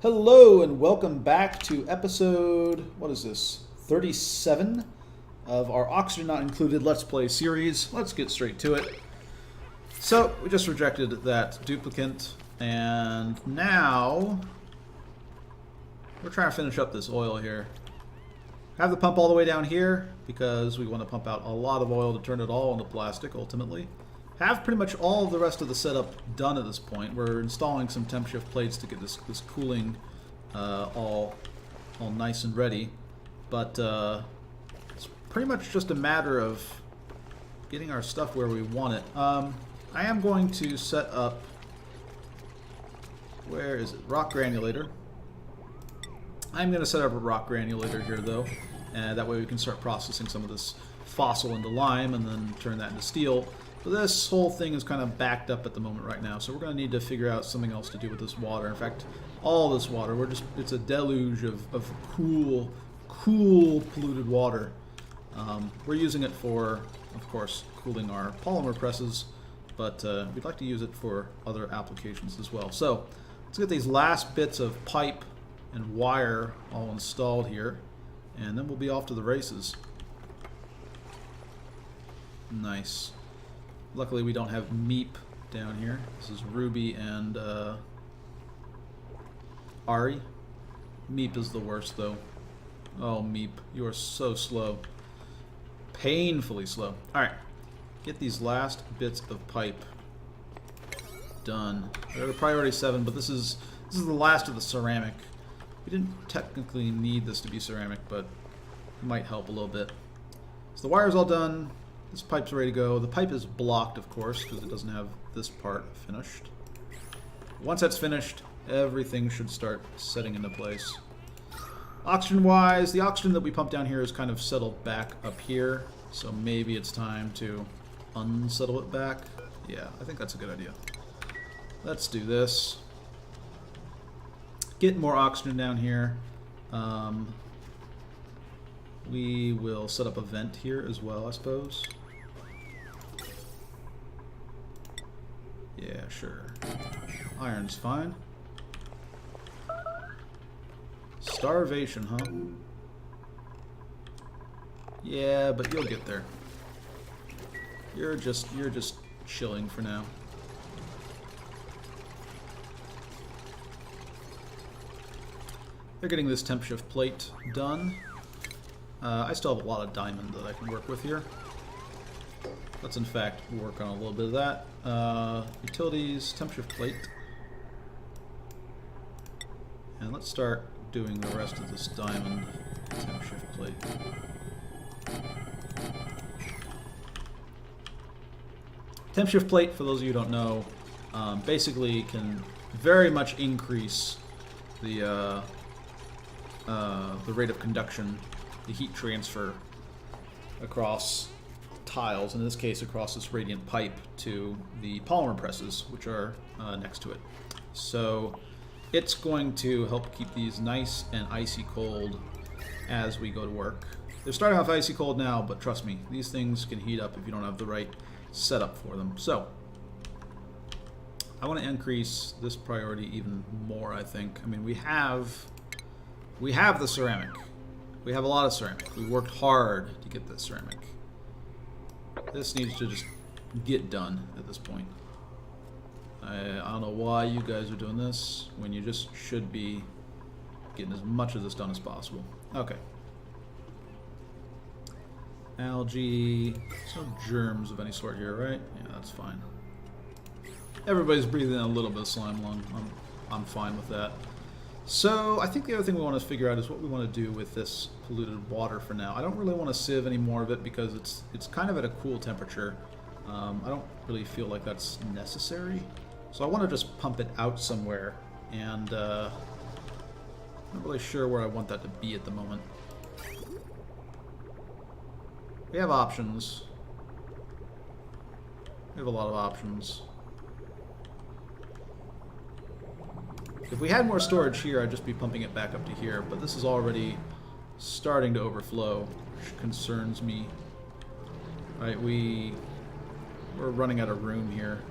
Hello and welcome back to episode, what is this, 37 of our Oxygen Not Included Let's Play series. Let's get straight to it. So, we just rejected that duplicate, and now we're trying to finish up this oil here. Have the pump all the way down here, because we want to pump out a lot of oil to turn it all into plastic, ultimately. Have pretty much all of the rest of the setup done at this point. We're installing some temp shift plates to get this cooling all nice and ready, but it's pretty much just a matter of getting our stuff where we want it. I am going to set up, where is it, rock granulator. I'm going to set up a rock granulator here though, and that way we can start processing some of this fossil into lime and then turn that into steel. But this whole thing is kind of backed up at the moment right now, so we're going to need to figure out something else to do with this water. In fact, all this water, it's a deluge of cool polluted water. We're using it for, of course, cooling our polymer presses, but we'd like to use it for other applications as well. So let's get these last bits of pipe and wire all installed here, and then we'll be off to the races. Nice. Luckily we don't have Meep down here. This is Ruby and Ari. Meep is the worst though. Oh Meep, you are so slow. Painfully slow. Alright, get these last bits of pipe done. They're priority 7, but this is the last of the ceramic. We didn't technically need this to be ceramic, but it might help a little bit. So the wire's all done. This pipe's ready to go. The pipe is blocked, of course, because it doesn't have this part finished. Once that's finished, everything should start setting into place. Oxygen-wise, the oxygen that we pump down here is kind of settled back up here, so maybe it's time to unsettle it back. Yeah, I think that's a good idea. Let's do this. Get more oxygen down here. We will set up a vent here as well, I suppose. Yeah, sure. Iron's fine. Starvation, huh? Yeah, but you'll get there. You're just chilling for now. They're getting this temp shift plate done. I still have a lot of diamond that I can work with here. Let's in fact work on a little bit of that. Utilities, temp shift plate. And let's start doing the rest of this diamond temp shift plate. Temp shift plate, for those of you who don't know, basically can very much increase the rate of conduction, the heat transfer across tiles, in this case across this radiant pipe to the polymer presses, which are next to it. So it's going to help keep these nice and icy cold as we go to work. They're starting off icy cold now, but trust me, these things can heat up if you don't have the right setup for them. So I want to increase this priority even more, I think. I mean, we have the ceramic. We have a lot of ceramic. We worked hard to get this ceramic. This needs to just get done at this point. I don't know why you guys are doing this when you just should be getting as much of this done as possible. Okay. Algae. There's no germs of any sort here, right? Yeah, that's fine. Everybody's breathing in a little bit of slime lung. I'm fine with that. So I think the other thing we want to figure out is what we want to do with this polluted water for now. I don't really want to sieve any more of it because it's kind of at a cool temperature. I don't really feel like that's necessary. So I want to just pump it out somewhere, and I'm not really sure where I want that to be at the moment. We have options. We have a lot of options. If we had more storage here, I'd just be pumping it back up to here, but this is already starting to overflow, which concerns me. Right, we're running out of room here.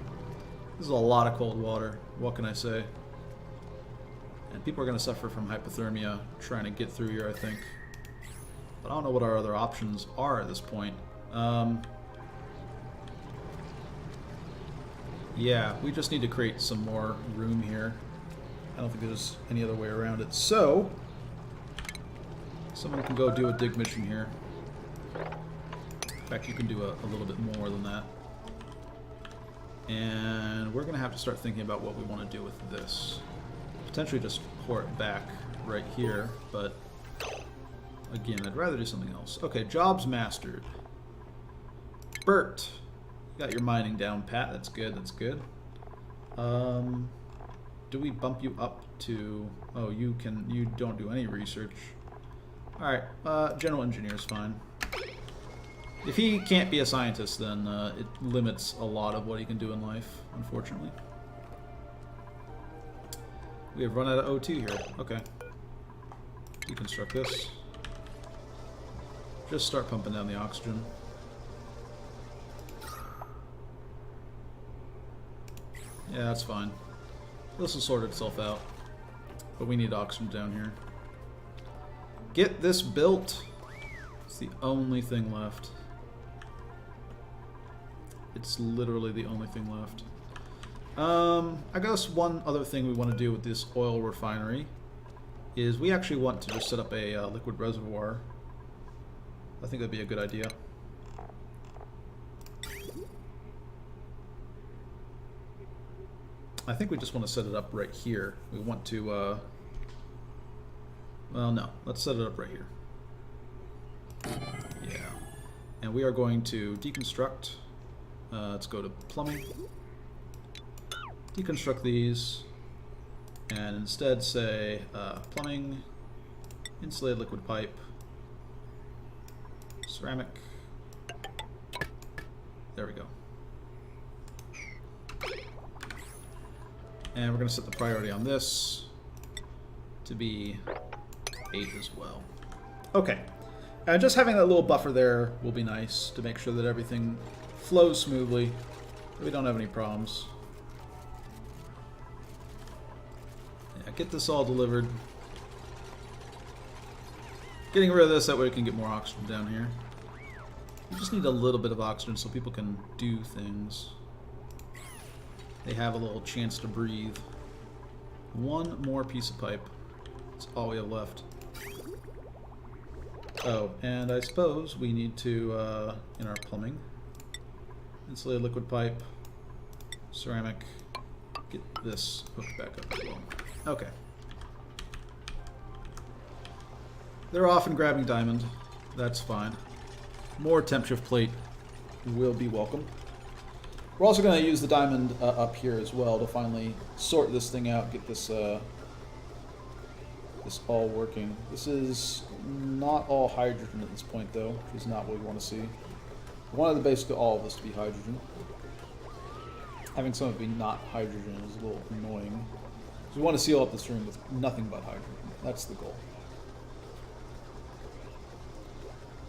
This is a lot of cold water. What can I say? And People are going to suffer from hypothermia trying to get through here, I think. But I don't know what our other options are at this point. Yeah, we just need to create some more room here. I don't think there's any other way around it. So, someone can go do a dig mission here. In fact, you can do a little bit more than that. And we're going to have to start thinking about what we want to do with this. Potentially just pour it back right here, but again, I'd rather do something else. Okay, jobs mastered. Bert, you got your mining down pat. That's good, that's good. Do we bump you up to... Oh, you don't do any research. Alright, general engineer is fine. If he can't be a scientist, then it limits a lot of what he can do in life, unfortunately. We have run out of O2 here. Okay. Deconstruct this. Just start pumping down the oxygen. Yeah, that's fine. This will sort itself out. But we need oxygen down here. Get this built! It's the only thing left. It's literally the only thing left. I guess one other thing we want to do with this oil refinery is we actually want to just set up a liquid reservoir. I think that'd be a good idea. I think we just want to set it up right here. We want to, well, no. Let's set it up right here. Yeah. And we are going to deconstruct. Let's go to plumbing. Deconstruct these. And instead say plumbing, insulated liquid pipe, ceramic. There we go. And we're going to set the priority on this to be 8 as well. Okay. And just having that little buffer there will be nice to make sure that everything flows smoothly. We don't have any problems. Yeah, get this all delivered. Getting rid of this, that way we can get more oxygen down here. We just need a little bit of oxygen so people can do things. They have a little chance to breathe. One more piece of pipe. That's all we have left. Oh, and I suppose we need to, in our plumbing, insulated liquid pipe, ceramic, get this hooked back up as well. Okay. They're often grabbing diamond. That's fine. More temp shift plate will be welcome. We're also going to use the diamond up here as well to finally sort this thing out, get this this all working. This is not all hydrogen at this point, though, which is not what we want to see. We wanted basically all of this to be hydrogen. Having some of it be not hydrogen is a little annoying. So we want to seal up this room with nothing but hydrogen. That's the goal.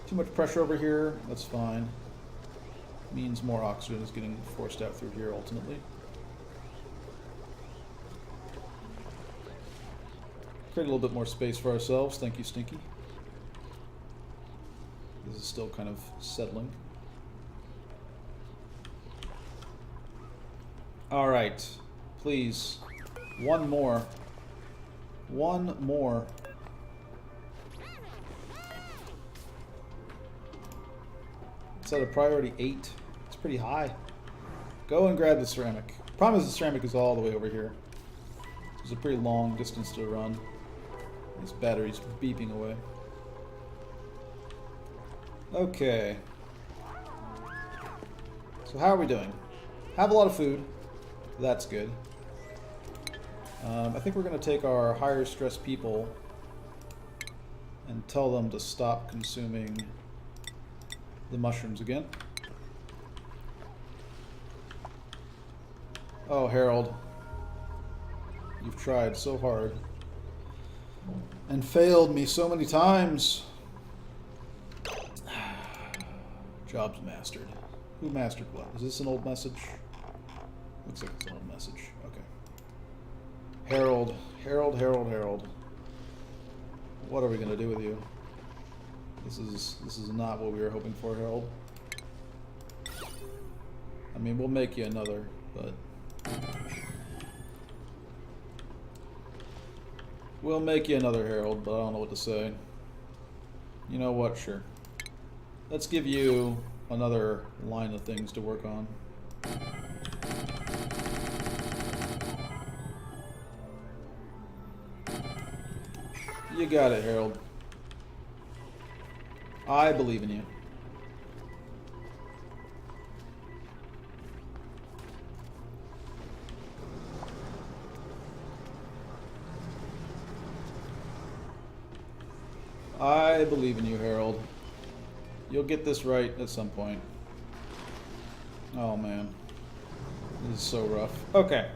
Too much pressure over here, that's fine. Means more oxygen is getting forced out through here ultimately. Create a little bit more space for ourselves. Thank you, Stinky. This is still kind of settling. Alright. Please. One more. One more. It's at a priority 8. It's pretty high. Go and grab the ceramic. Problem is the ceramic is all the way over here. It's a pretty long distance to run. This battery's beeping away. Okay. So how are we doing? Have a lot of food. That's good. I think we're going to take our higher stress people and tell them to stop consuming the mushrooms again. Oh, Harold. You've tried so hard and failed me so many times. Jobs mastered. Who mastered what? Is this an old message? Looks like it's an old message. Okay. Harold, Harold, Harold, Harold. What are we gonna do with you? This is not what we were hoping for, Harold. I mean, we'll make you another, but we'll make you another, Harold, but I don't know what to say. You know what? Sure. Let's give you another line of things to work on. You got it, Harold. I believe in you. I believe in you, Harold. You'll get this right at some point. Oh man. This is so rough. Okay.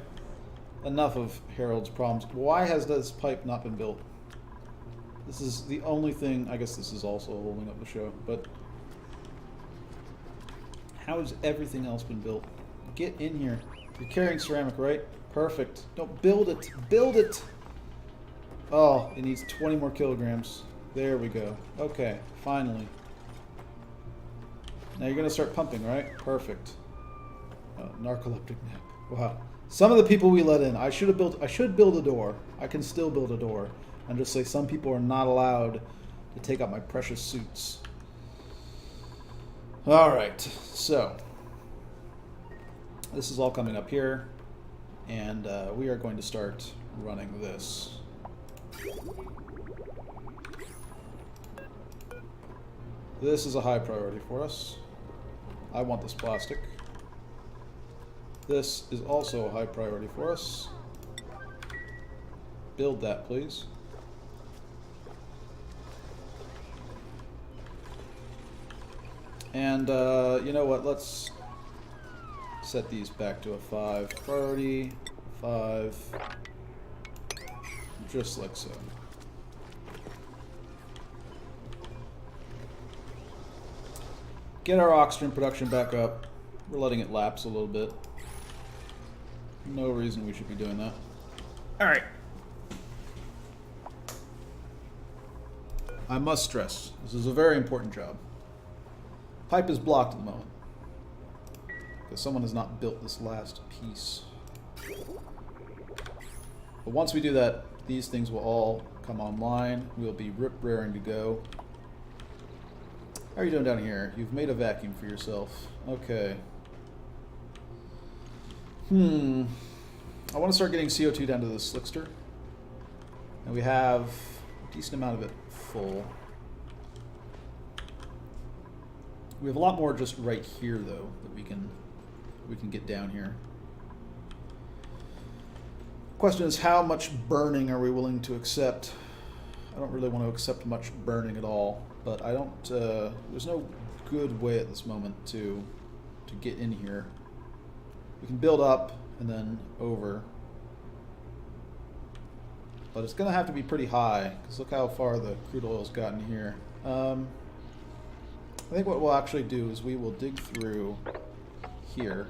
Enough of Harold's problems. Why has this pipe not been built? This is the only thing, I guess this is also holding up the show, but how has everything else been built? Get in here. You're carrying ceramic, right? Perfect. Don't build it. Build it! Oh, it needs 20 more kilograms. There we go. Okay, finally. Now you're going to start pumping, right? Perfect. Narcoleptic nap. Wow. Some of the people we let in. I should build a door. I can still build a door. And just say some people are not allowed to take out my precious suits. Alright, so this is all coming up here, and we are going to start running this. This is a high priority for us. I want this plastic. This is also a high priority for us. Build that, please. And, you know what, let's set these back to a 5. Priority, 5, just like so. Get our oxygen production back up. We're letting it lapse a little bit. No reason we should be doing that. Alright. I must stress, this is a very important job. Pipe is blocked at the moment because someone has not built this last piece. But once we do that, these things will all come online. We'll be raring to go. How are you doing down here? You've made a vacuum for yourself. Okay. I want to start getting CO2 down to the slickster. And we have a decent amount of it full. We have a lot more just right here, though, that we can get down here. Question is, how much burning are we willing to accept? I don't really want to accept much burning at all, but I don't. There's no good way at this moment to get in here. We can build up and then over, but it's going to have to be pretty high because look how far the crude oil's gotten here. I think what we'll actually do is we will dig through here,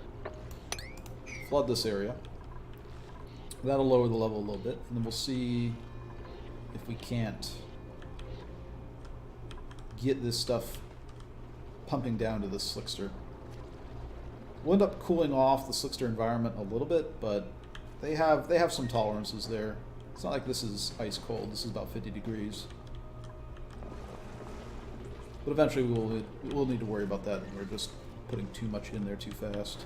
flood this area. That'll lower the level a little bit, and then we'll see if we can't get this stuff pumping down to the slickster. We'll end up cooling off the slickster environment a little bit, but they have some tolerances there. It's not like this is ice cold. This is about 50 degrees. But eventually we'll need to worry about that. We're just putting too much in there too fast.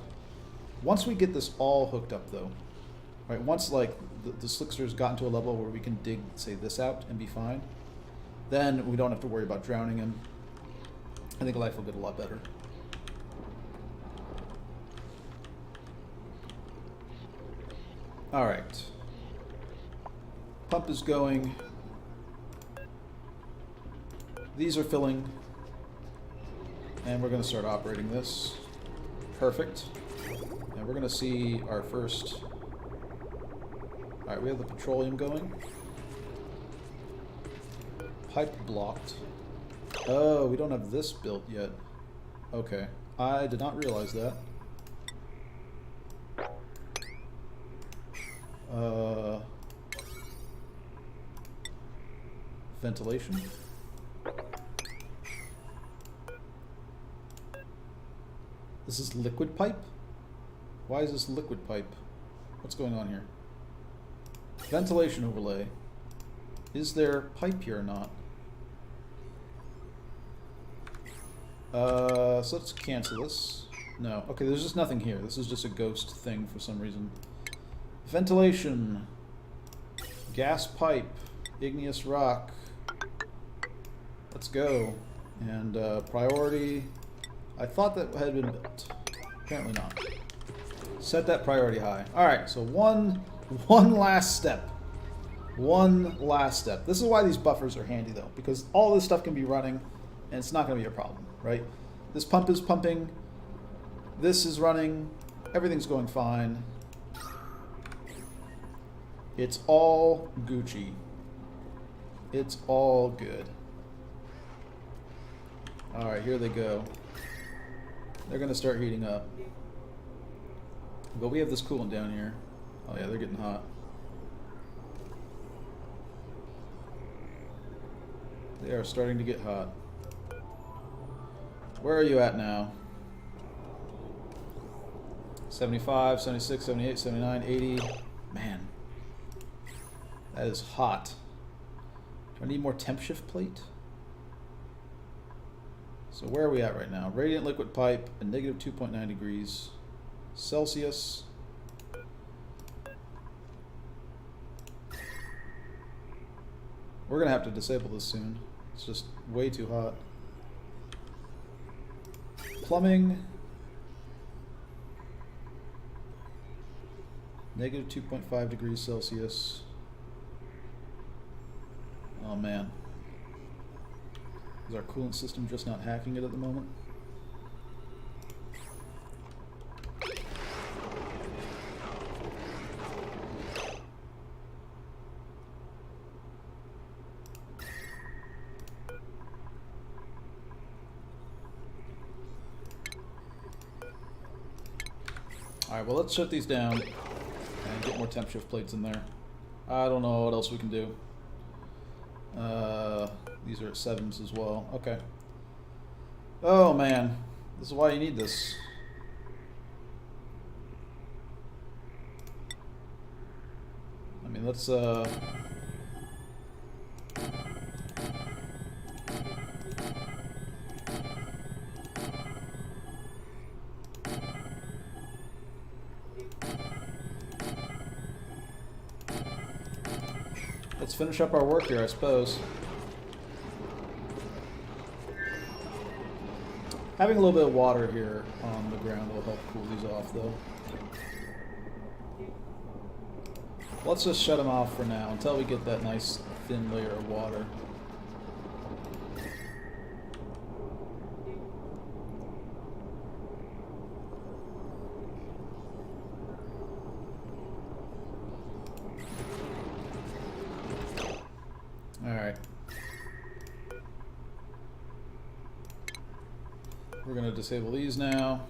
Once we get this all hooked up, though, right? Once like the slickster's gotten to a level where we can dig, say, this out and be fine, then we don't have to worry about drowning him. I think life will get a lot better. All right. Pump is going. These are filling. And we're going to start operating this. Perfect. And we're going to see our first... Alright, we have the petroleum going. Pipe blocked. Oh, we don't have this built yet. Okay. I did not realize that. ventilation. This is liquid pipe? Why is this liquid pipe? What's going on here? Ventilation overlay. Is there pipe here or not? So let's cancel this. No. Okay, there's just nothing here. This is just a ghost thing for some reason. Ventilation. Gas pipe. Igneous rock. Let's go. And priority. I thought that had been built. Apparently not. Set that priority high. Alright, so one last step. One last step. This is why these buffers are handy though, because all this stuff can be running and it's not going to be a problem, right? This pump is pumping. This is running. Everything's going fine. It's all Gucci. It's all good. Alright, here they go. They're going to start heating up. But we have this coolant down here. Oh yeah, they're getting hot. They are starting to get hot. Where are you at now? 75, 76, 78, 79, 80. Man. That is hot. Do I need more temp shift plate? So where are we at right now? Radiant liquid pipe at negative 2.9 degrees Celsius. We're gonna have to disable this soon. It's just way too hot. Plumbing. Negative 2.5 degrees Celsius. Oh man. Is our coolant system just not hacking it at the moment? Alright, well let's shut these down and get more temp shift plates in there. I don't know what else we can do. These are at 7s as well. Okay. Oh man, this is why you need this. I mean, let's let's finish up our work here, I suppose. Having a little bit of water here on the ground will help cool these off, though. Let's just shut them off for now until we get that nice thin layer of water. Alright. We're going to disable these now.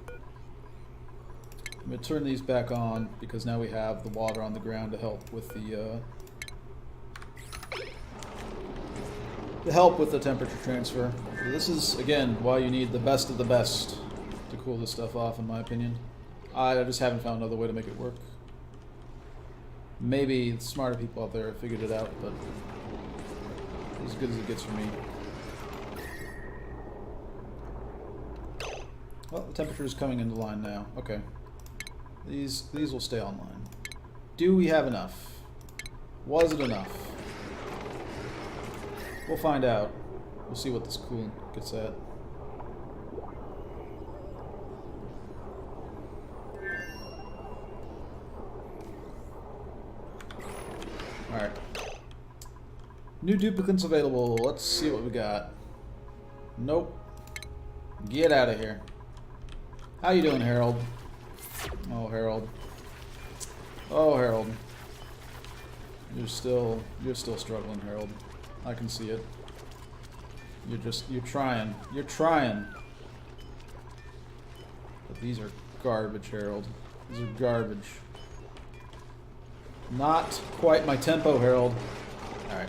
I'm going to turn these back on because now we have the water on the ground to help with the temperature transfer. So this is, again, why you need the best of the best to cool this stuff off, in my opinion. I just haven't found another way to make it work. Maybe smarter people out there have figured it out, but as good as it gets for me. Well, the temperature is coming into line now. Okay. These will stay online. Do we have enough? Was it enough? We'll find out. We'll see what this coolant gets at. Alright. New duplicants available. Let's see what we got. Nope. Get out of here. How you doing, Harold? Oh, Harold. Oh, Harold. You're still struggling, Harold. I can see it. You're trying. You're trying. But these are garbage, Harold. These are garbage. Not quite my tempo, Harold. Alright.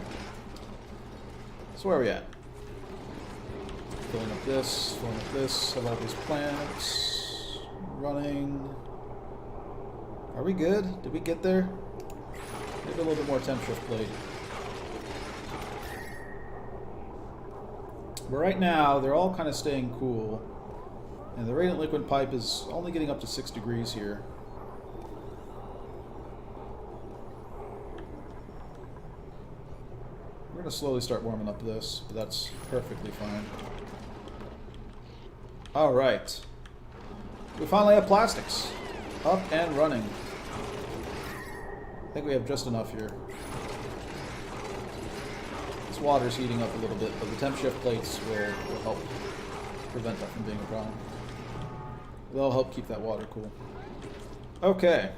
So where are we at? Filling up this, filling up this. Have all these plants running. Are we good? Did we get there? Maybe a little bit more temp shift plate. But right now, they're all kind of staying cool. And the radiant liquid pipe is only getting up to 6 degrees here. We're going to slowly start warming up this, but that's perfectly fine. Alright. We finally have plastics. Up and running. I think we have just enough here. This water's heating up a little bit, but the temp shift plates will help prevent that from being a problem. They'll help keep that water cool. Okay.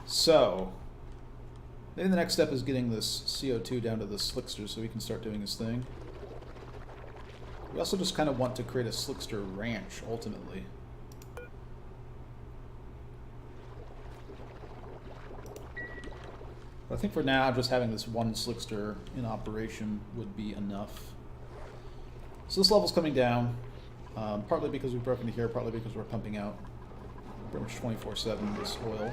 So, maybe the next step is getting this CO2 down to the slickster so we can start doing this thing. We also just kind of want to create a slickster ranch, ultimately. But I think for now, just having this one slickster in operation would be enough. So this level's coming down, partly because we've broken to here, partly because we're pumping out pretty much 24/7 this oil.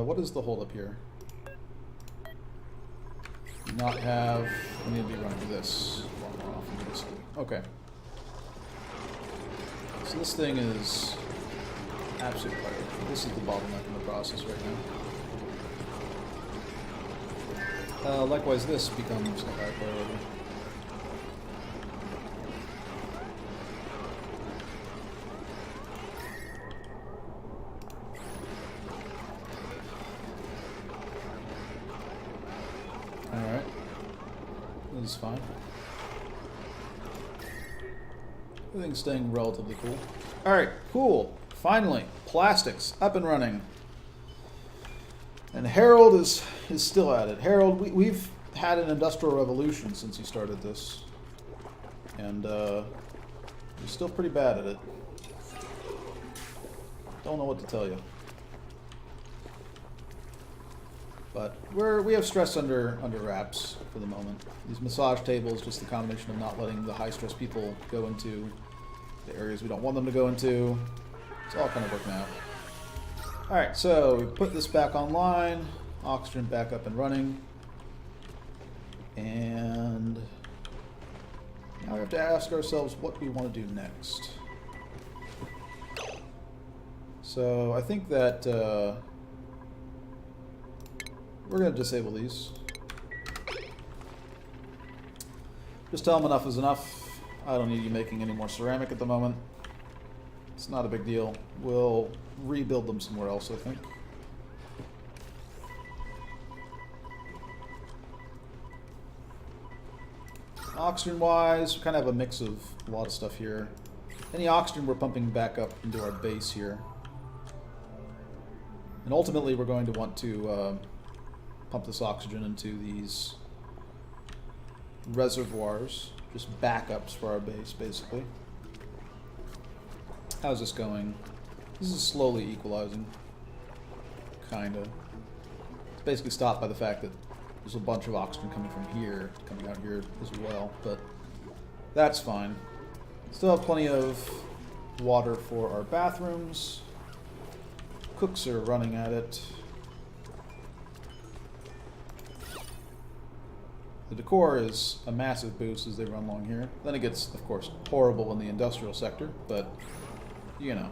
What is the holdup here? Not have. We need to be running this one more often, basically. Okay. So this thing is absolute priority. This is the bottleneck in the process right now. Likewise, this becomes a high priority. Alright. This is fine. Everything's staying relatively cool. Alright, cool. Finally, plastics up and running. And Harold is still at it. Harold, we've had an industrial revolution since he started this. And he's still pretty bad at it. Don't know what to tell you. But we have stress under wraps for the moment. These massage tables, just the combination of not letting the high stress people go into the areas we don't want them to go into. It's all kind of working out. Alright, so we put this back online, oxygen back up and running. And now we have to ask ourselves what we want to do next. So I think that we're going to disable these. Just tell them enough is enough. I don't need you making any more ceramic at the moment. It's not a big deal. We'll rebuild them somewhere else, I think. Oxygen-wise, we kind of have a mix of a lot of stuff here. Any oxygen we're pumping back up into our base here. And ultimately we're going to want to pump this oxygen into these reservoirs, just backups for our base, basically. How's this going? This is slowly equalizing, kinda. It's basically stopped by the fact that there's a bunch of oxygen coming from here, coming out here as well, but that's fine. Still have plenty of water for our bathrooms. Cooks are running at it. The decor is a massive boost as they run along here. Then it gets, of course, horrible in the industrial sector, but, you know,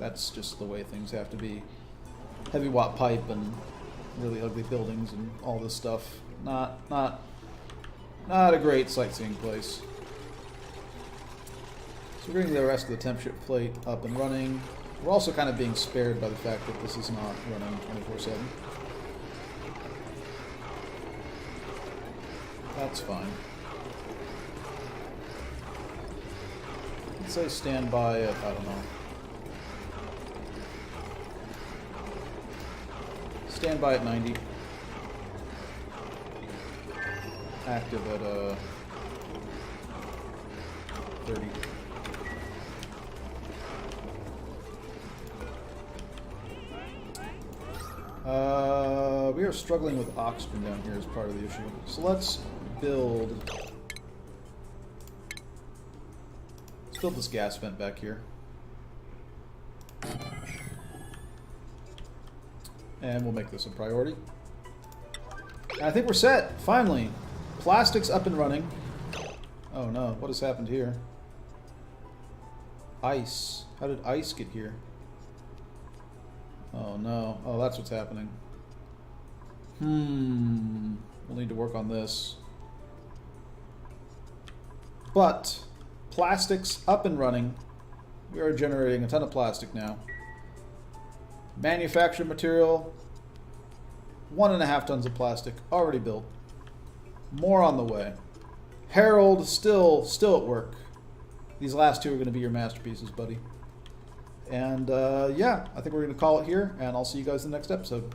that's just the way things have to be. Heavy watt pipe and really ugly buildings and all this stuff. Not a great sightseeing place. So we're getting the rest of the temp shift plate up and running. We're also kind of being spared by the fact that this is not running 24/7. That's fine. Let's say standby at, I don't know. Standby at 90. Active at 30. are struggling with oxygen down here as part of the issue. So let's build this gas vent back here. And we'll make this a priority. And I think we're set, finally. Plastics up and running. Oh no, what has happened here? Ice. How did ice get here? Oh no. Oh, that's what's happening. We'll need to work on this. But plastics up and running. We are generating a ton of plastic now. Manufactured material, 1.5 tons of plastic already built. More on the way. Harold still at work. These last two are going to be your masterpieces, buddy. And yeah, I think we're going to call it here, and I'll see you guys in the next episode.